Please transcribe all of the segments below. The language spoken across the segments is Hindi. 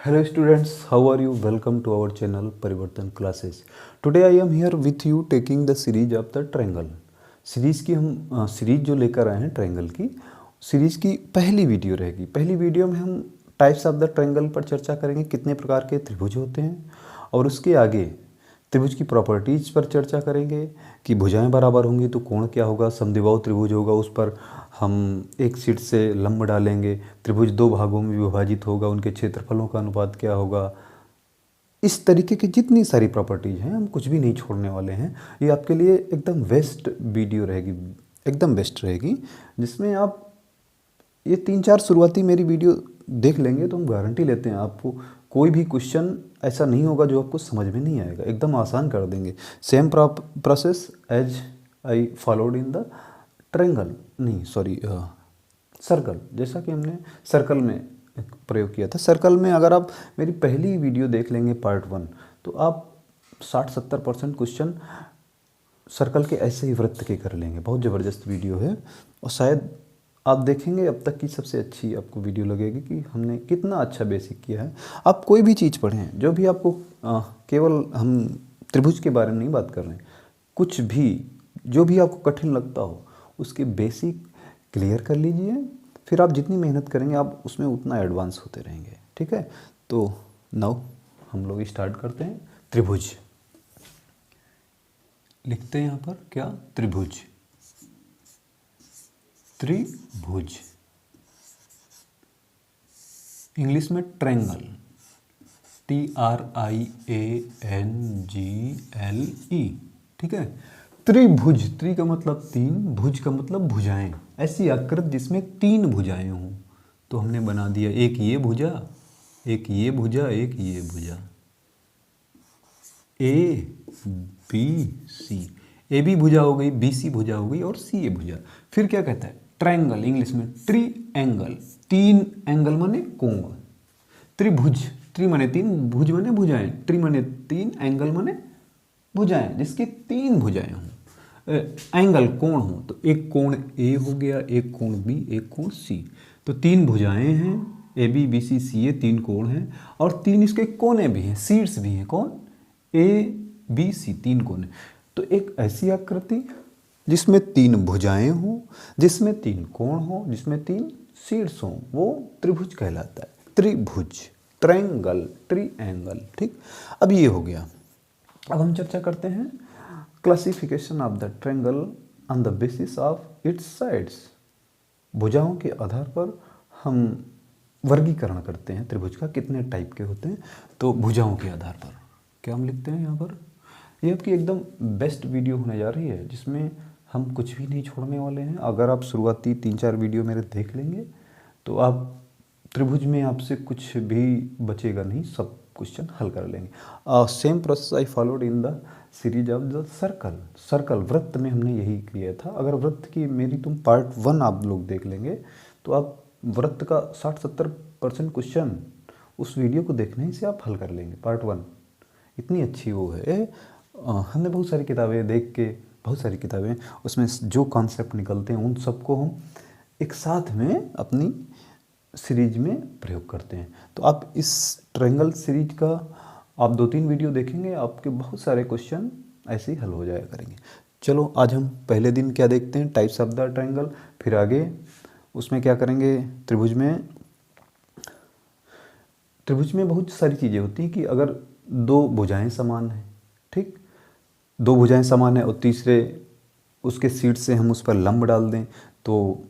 Hello students, how are you? Welcome to our channel Parivartan Classes. Today I am here with you taking the series of the triangle. Series की हम सीरीज़ जो लेकर आए हैं ट्रायंगल की, सीरीज़ की पहली वीडियो रहेगी। पहली वीडियो में हम टाइप्स ऑफ द ट्रायंगल पर चर्चा करेंगे, कितने प्रकार के त्रिभुज होते हैं, और उसके आगे त्रिभुज की प्रॉपर्टीज़ पर चर्चा करेंगे कि भुजाएं बराबर होंगी तो कोण क्या होगा, समद्विबाहु त्रिभुज होगा उस पर हम एक शीट से लंब डालेंगे, त्रिभुज दो भागों में विभाजित होगा, उनके क्षेत्रफलों का अनुपात क्या होगा। इस तरीके की जितनी सारी प्रॉपर्टीज़ हैं हम कुछ भी नहीं छोड़ने वाले हैं। ये आपके लिए एकदम बेस्ट वीडियो रहेगी, एकदम बेस्ट रहेगी, जिसमें आप ये 3-4 शुरुआती मेरी वीडियो देख लेंगे तो हम गारंटी लेते हैं आपको कोई भी क्वेश्चन ऐसा नहीं होगा जो आपको समझ में नहीं आएगा, एकदम आसान कर देंगे। Same process as I followed in the triangle, नहीं सॉरी सर्कल, जैसा कि हमने सर्कल में प्रयोग किया था। सर्कल में अगर आप मेरी पहली वीडियो देख लेंगे पार्ट 1 तो आप 60-70% क्वेश्चन सर्कल के ऐसे ही वृत्त के कर लेंगे। बहुत ज़बरदस्त वीडियो है और शायद आप देखेंगे अब तक की सबसे अच्छी आपको वीडियो लगेगी कि हमने कितना अच्छा बेसिक किया है। आप कोई भी चीज़ पढ़ें, जो भी आपको केवल हम त्रिभुज के बारे में नहीं बात कर रहे हैं, कुछ भी जो भी आपको कठिन लगता हो उसके बेसिक क्लियर कर लीजिए, फिर आप जितनी मेहनत करेंगे आप उसमें उतना एडवांस होते रहेंगे। ठीक है, तो नाउ हम लोग स्टार्ट करते हैं। त्रिभुज लिखते हैं यहाँ पर क्या, त्रिभुज, त्रिभुज, इंग्लिश में ट्रायंगल, TRIANGLE। ठीक है, त्रिभुज, त्रि का मतलब तीन, भुज का मतलब भुजाएं, ऐसी आकृति जिसमें 3 भुजाएं हों। तो हमने बना दिया एक ये भुजा, एक ये भुजा, एक ये भुजा, ABC। ए बी भुजा हो गई, BC भुजा हो गई और CA भुजा। फिर क्या कहता है, ट्रायंगल, इंग्लिश में ट्री एंगल, 3 एंगल माने कोण। त्रिभुज, त्रि माने 3, भुज माने भुजाएं, ट्री माने 3, एंगल माने भुजाएं, जिसकी 3 भुजाएं हों, एंगल कोण हो। तो एक कोण A हो गया, एक कोण B, एक कोण C। तो 3 भुजाएं हैं, AB BC CA, 3 कोण हैं और 3 इसके कोने भी हैं, शीर्ष भी हैं। कौन, ABC, 3 कोने। तो एक ऐसी आकृति जिसमें 3 भुजाएं हों, जिसमें 3 कोण हों, जिसमें 3 शीर्ष हों, वो त्रिभुज कहलाता है। त्रिभुज, ट्रायंगल, ट्रीएंगल। ठीक, अब ये हो गया। अब हम चर्चा करते हैं classification of the triangle on the basis of its sides. भुजाओं के आधार पर हम वर्गीकरण करते हैं त्रिभुज का, कितने टाइप के होते हैं। तो भुजाओं के आधार पर क्या हम लिखते हैं यहाँ पर, ये आपकी एकदम बेस्ट वीडियो होने जा रही है, जिसमें हम कुछ भी नहीं छोड़ने वाले हैं। अगर आप शुरुआती 3-4 वीडियो मेरे देख लेंगे तो आप त्रिभुज में आपसे कुछ भी बचेगा नहीं, सब क्वेश्चन हल कर लेंगे। Same process I followed in the series of the circle. Circle, वृत्त में हमने यही किया था। अगर वृत्त की मेरी तुम पार्ट 1 आप लोग देख लेंगे तो आप वृत्त का 60-70% क्वेश्चन उस वीडियो को देखने से आप हल कर लेंगे। पार्ट 1 इतनी अच्छी वो है। हमने बहुत सारी किताबें देख के, बहुत सारी किताबें, उसमें जो कॉन्सेप्ट निकलते हैं उन सबको हम एक साथ में अपनी सीरीज में प्रयोग करते हैं। तो आप इस ट्रायंगल सीरीज का आप 2-3 वीडियो देखेंगे, आपके बहुत सारे क्वेश्चन ऐसे ही हल हो जाया करेंगे। चलो आज हम पहले दिन क्या देखते हैं, टाइप्स ऑफ द ट्रायंगल। फिर आगे उसमें क्या करेंगे, त्रिभुज में बहुत सारी चीज़ें होती हैं कि अगर 2 भुजाएं समान हैं, ठीक, 2 भुजाएं समान है और तीसरे उसके शीट से हम उस पर लंब डाल दें तो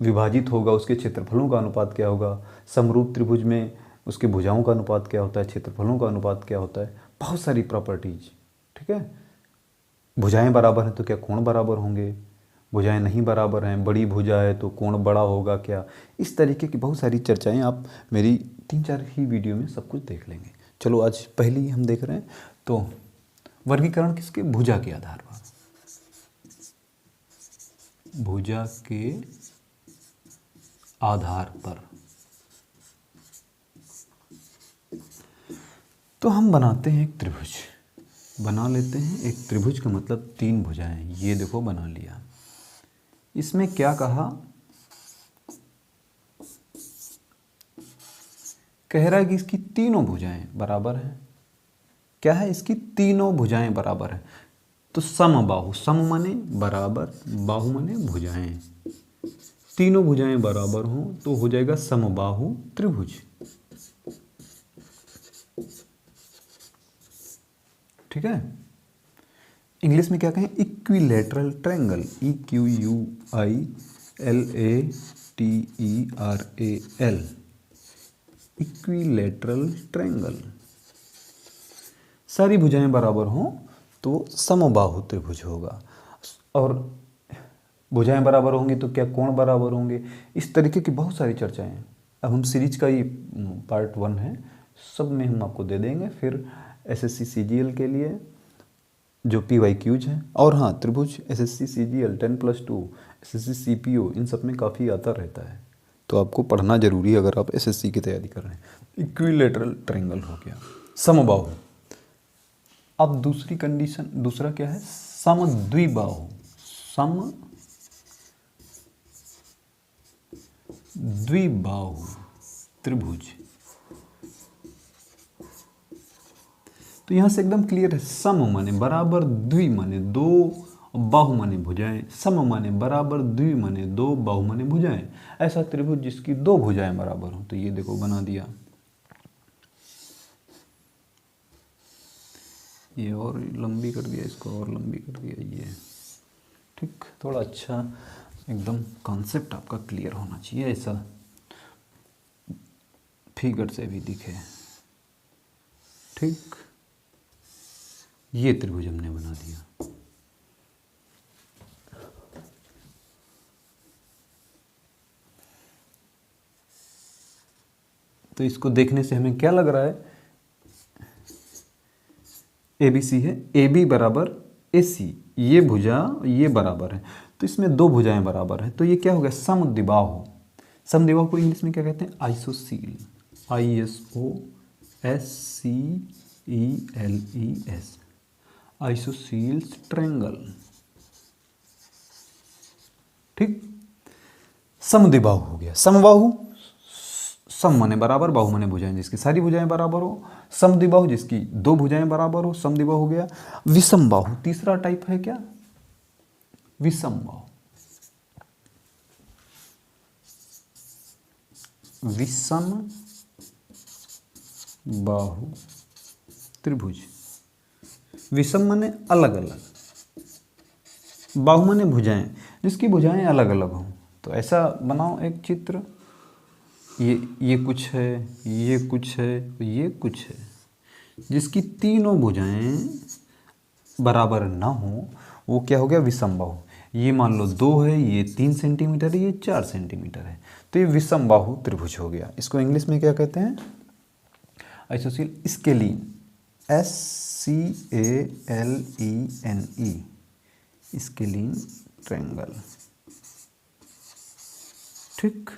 विभाजित होगा, उसके क्षेत्रफलों का अनुपात क्या होगा। समरूप त्रिभुज में उसके भुजाओं का अनुपात क्या होता है, क्षेत्रफलों का अनुपात क्या होता है, बहुत सारी प्रॉपर्टीज। ठीक है, भुजाएं बराबर हैं तो क्या कोण बराबर होंगे, भुजाएं नहीं बराबर हैं, बड़ी भुजा है तो कोण बड़ा होगा क्या। इस तरीके की बहुत सारी चर्चाएं आप मेरी 3-4 ही वीडियो में सब कुछ देख लेंगे। चलो आज पहली हम देख रहे हैं, तो वर्गीकरण किसके, भुजा के आधार पर, भुजा के आधार पर। तो हम बनाते हैं एक त्रिभुज, बना लेते हैं एक त्रिभुज का मतलब 3 भुजाएं। ये देखो बना लिया। इसमें क्या कहा, कह रहा है कि इसकी तीनों भुजाएं बराबर हैं। क्या है? इसकी तीनों भुजाएं बराबर हैं। तो समबाहु, सम माने बराबर, बाहु माने भुजाएं। तीनों भुजाएं बराबर हों तो हो जाएगा समबाहु त्रिभुज। ठीक है। इंग्लिश में क्या कहें? Equilateral triangle, EQUILATERAL, equilateral triangle. सारी भुजाएं बराबर हों तो समबाहु त्रिभुज होगा। और भुजाएं बराबर होंगी तो क्या कोण बराबर होंगे? इस तरीके की बहुत सारी चर्चाएं हैं। अब हम सीरीज का ये पार्ट 1 है, सब में हम आपको दे देंगे। फिर SSC CGL के लिए जो PYQs हैं, और हाँ त्रिभुज SSC CGL 10+2 SSC CPO, इन सब में काफ़ी आता रहता है, तो आपको पढ़ना जरूरी है अगर आप SSC की तैयारी कर रहे हैं। इक्विलैटरल ट्रायंगल हो गया, समबाहु। अब दूसरी कंडीशन, दूसरा क्या है? समद्विबाहु, समद्विबाहु त्रिभुज। तो यहां से एकदम क्लियर है, सम माने बराबर, द्वि माने दो, बाहु माने भुजाएं। सम माने बराबर, द्वि माने दो, बाहु माने भुजाएं। ऐसा त्रिभुज जिसकी दो भुजाएं बराबर हो। तो ये देखो बना दिया, ये और लंबी कर दिया, इसको और लंबी कर दिया, ये ठीक। थोड़ा अच्छा एकदम कॉन्सेप्ट आपका क्लियर होना चाहिए, ऐसा फिगर से भी दिखे। ठीक, ये त्रिभुज हमने बना दिया। तो इसको देखने से हमें क्या लग रहा है? ABC है, AB बराबर AC, ये भुजा ये बराबर है, तो इसमें दो भुजाएं बराबर हैं। तो ये क्या हो गया? समद्विबाहु। समद्विबाहु को इंग्लिश में क्या कहते हैं? आइसोसील, ISOSCELES, आइसोसील्स ट्रायंगल। ठीक, समद्विबाहु हो गया। समबाहु, सम माने बराबर, बाहु माने भुजाएं, जिसकी सारी भुजाएं बराबर हो। समद्विबाहु जिसकी दो भुजाएं बराबर हो, समद्विबाहु हो गया। विषमबाहु तीसरा टाइप है, क्या? विषमबाहु, विषम बाहु त्रिभुज। विषम माने अलग अलग, बाहु माने भुजाएं, जिसकी भुजाएं अलग अलग हों। तो ऐसा बनाओ एक चित्र, ये कुछ है, ये कुछ है, ये कुछ है, जिसकी तीनों भुजाएं बराबर ना हो, वो क्या हो गया? विषमबाहु। ये मान लो 2 है, ये 3 सेंटीमीटर है, ये 4 सेंटीमीटर है, तो ये विषमबाहु त्रिभुज हो गया। इसको इंग्लिश में क्या कहते हैं? आइसोसील स्केलीन, SCALENE, स्केलीन ट्रायंगल। ठीक,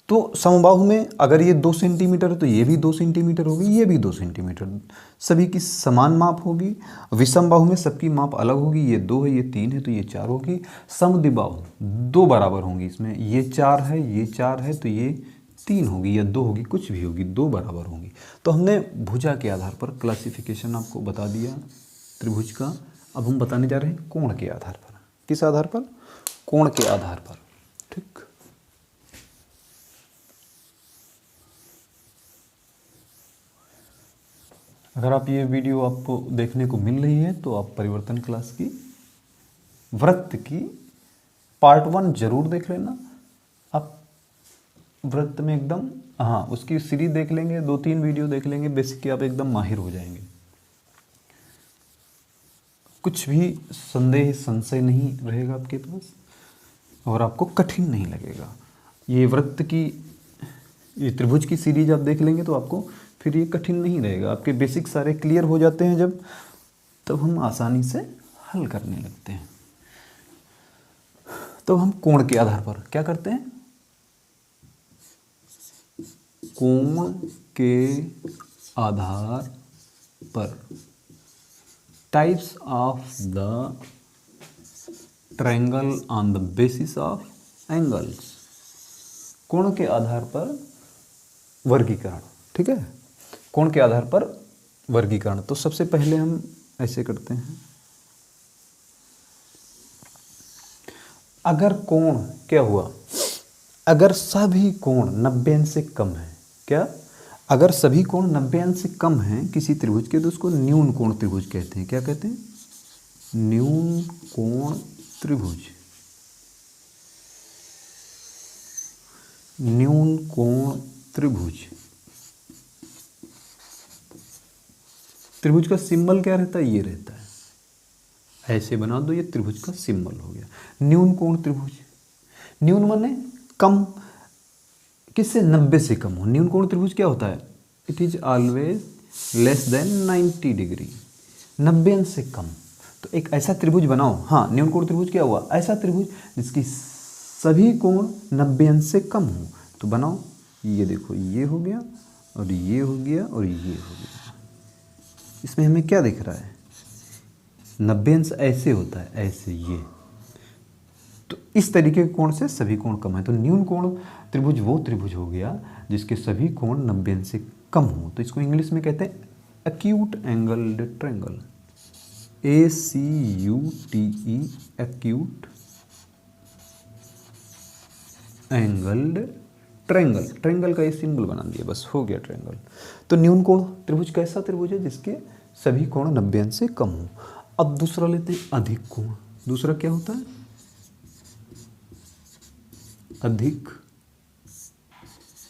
तो समबाहु में अगर ये 2 सेंटीमीटर है तो ये भी 2 सेंटीमीटर होगी, ये भी 2 सेंटीमीटर, सभी की समान माप होगी। विषमबाहु में सबकी माप अलग होगी, ये 2 है, ये 3 है, तो ये 4 होगी। समद्विबाहु दो बराबर होंगी, इसमें ये 4 है, ये 4 है, तो ये 3 होगी या 2 होगी, कुछ भी होगी, 2 बराबर होंगी। तो हमने भुजा के आधार पर क्लासिफिकेशन आपको बता दिया त्रिभुज का। अब हम बताने जा रहे हैं कोण के आधार पर। किस आधार पर? कोण के आधार पर। ठीक, अगर आप ये वीडियो आपको देखने को मिल रही है तो आप परिवर्तन क्लास की वृत्त की पार्ट 1 जरूर देख लेना। आप वृत्त में एकदम, हाँ, उसकी सीरीज देख लेंगे, 2-3 वीडियो देख लेंगे, बेसिक के आप एकदम माहिर हो जाएंगे। कुछ भी संदेह संशय नहीं रहेगा आपके पास और आपको कठिन नहीं लगेगा। ये वृत्त की, ये त्रिभुज की सीरीज आप देख लेंगे तो आपको फिर ये कठिन नहीं रहेगा। आपके बेसिक सारे क्लियर हो जाते हैं जब, तब हम आसानी से हल करने लगते हैं। तो हम कोण के आधार पर क्या करते हैं? कोण के आधार पर types of the triangle on the basis of angles, कोण के आधार पर वर्गीकरण। ठीक है, कोण के आधार पर वर्गीकरण। तो सबसे पहले हम ऐसे करते हैं, अगर कोण क्या हुआ, अगर सभी कोण 90 अंश से कम है, क्या, अगर सभी कोण 90 अंश से कम हैं किसी त्रिभुज के, तो उसको न्यून कोण त्रिभुज कहते हैं। क्या कहते हैं? न्यून कोण त्रिभुज। न्यून कोण त्रिभुज। त्रिभुज का सिंबल क्या रहता है? ये रहता है, ऐसे बना दो, ये त्रिभुज का सिंबल हो गया न्यून कोण त्रिभुज। न्यून माने कम, किससे? 90 से कम हो। न्यून कोण त्रिभुज क्या होता है? It is always less than 90 degree, 90 अंश से कम। तो एक ऐसा त्रिभुज बनाओ। हाँ, न्यून कोण त्रिभुज क्या हुआ? ऐसा त्रिभुज जिसकी सभी कोण 90 अंश से कम हो। तो बनाओ, ये देखो, ये हो गया और ये हो गया और ये हो गया। इसमें हमें क्या दिख रहा है? 90 अंश ऐसे होता है, ऐसे, ये। तो इस तरीके के कोण से सभी कोण कम है। तो न्यून कोण त्रिभुज वो त्रिभुज हो गया जिसके सभी कोण 90 अंश से कम हो। तो इसको इंग्लिश में कहते हैं acute angled triangle, ACUTE, acute angled triangle. Triangle का ये सिंबल बना दिया, बस हो गया ट्रायंगल। तो न्यून कोण त्रिभुज कैसा त्रिभुज है? जिसके सभी कोण 90 अंश से कम हो। अब दूसरा लेते हैं, अधिक कोण। दूसरा क्या होता है? अधिक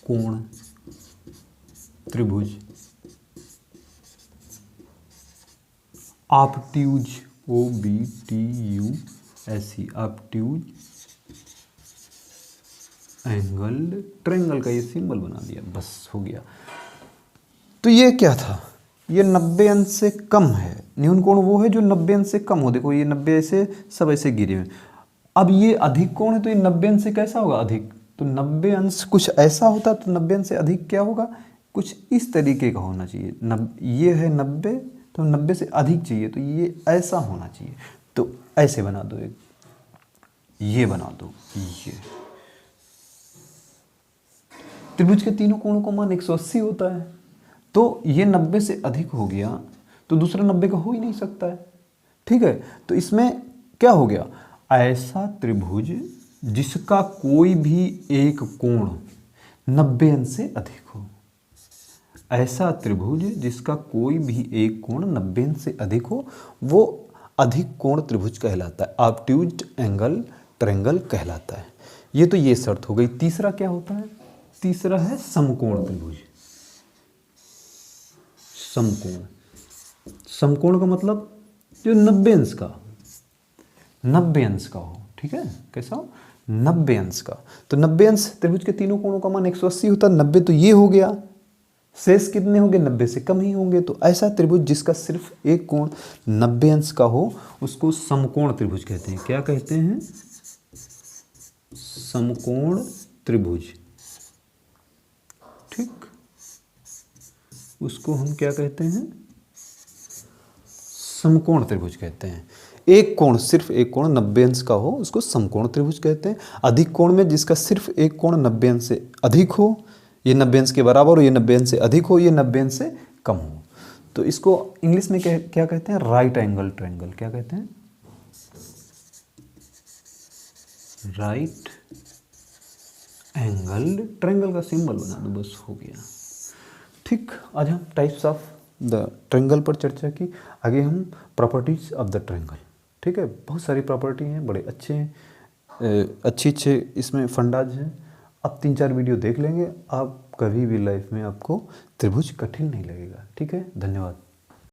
कोण त्रिभुज, obtuse, OBTUSE, obtuse angled triangle का ये सिंबल बना दिया, बस हो गया। तो ये क्या था? ये 90 अंश से कम है। न्यून कोण वो है जो 90 अंश से कम हो। देखो ये 90 ऐसे सब ऐसे गिरे हुए। अब ये अधिक कोण है, तो ये 90 अंश से कैसा होगा? अधिक। तो 90 अंश कुछ ऐसा होता, तो 90 अंश से अधिक क्या होगा? कुछ इस तरीके का होना चाहिए। ये है 90, तो 90 से अधिक चाहिए, तो ये ऐसा होना चाहिए। तो ऐसे बना दो, एक ये बना दो, ये। त्रिभुज के तीनों कोणों का मान 180 होता है। तो ये 90 से अधिक हो गया, तो दूसरा 90 का हो ही नहीं सकता है। ठीक है, तो इसमें क्या हो गया? ऐसा त्रिभुज जिसका कोई भी एक कोण 90 अंश से अधिक हो। ऐसा त्रिभुज जिसका कोई भी एक कोण 90 अंश से अधिक हो, वो अधिक कोण त्रिभुज कहलाता है, ऑब्ट्यूज एंगल ट्रायंगल कहलाता है। ये तो ये शर्त हो गई। तीसरा क्या होता है? तीसरा है समकोण त्रिभुज। समकोण, समकोण का मतलब जो 90 अंश का, 90 अंश का हो। ठीक है, कैसा हो? 90 अंश का। तो 90 अंश त्रिभुज के तीनों कोणों का मान 180 होता है। 90 तो ये हो गया, शेष कितने होंगे? 90 से कम ही होंगे। तो ऐसा त्रिभुज जिसका सिर्फ एक कोण 90 अंश का हो, उसको समकोण त्रिभुज कहते हैं। क्या कहते हैं? समकोण त्रिभुज। ठीक, उसको हम क्या कहते हैं? समकोण त्रिभुज कहते हैं। एक कोण, सिर्फ एक कोण 90 अंश का हो, उसको समकोण त्रिभुज कहते हैं। अधिक कोण में जिसका सिर्फ एक कोण 90 अंश से अधिक हो, ये 90 अंश के बराबर हो, ये 90 अंश से अधिक हो, ये 90 अंश से कम हो। तो इसको इंग्लिश में क्या कहते हैं? Right angle triangle. क्या कहते हैं? राइट एंगल ट्रायंगल का सिंबल बना दो, बस हो गया। ठीक, आज हम टाइप्स ऑफ द ट्रायंगल पर चर्चा की। आगे हम प्रॉपर्टीज ऑफ द ट्रायंगल। ठीक है, बहुत सारी प्रॉपर्टी हैं, बड़े अच्छे इसमें फंडाज हैं। अब 3-4 वीडियो देख लेंगे, आप कभी भी लाइफ में आपको त्रिभुज कठिन नहीं लगेगा। ठीक है, धन्यवाद।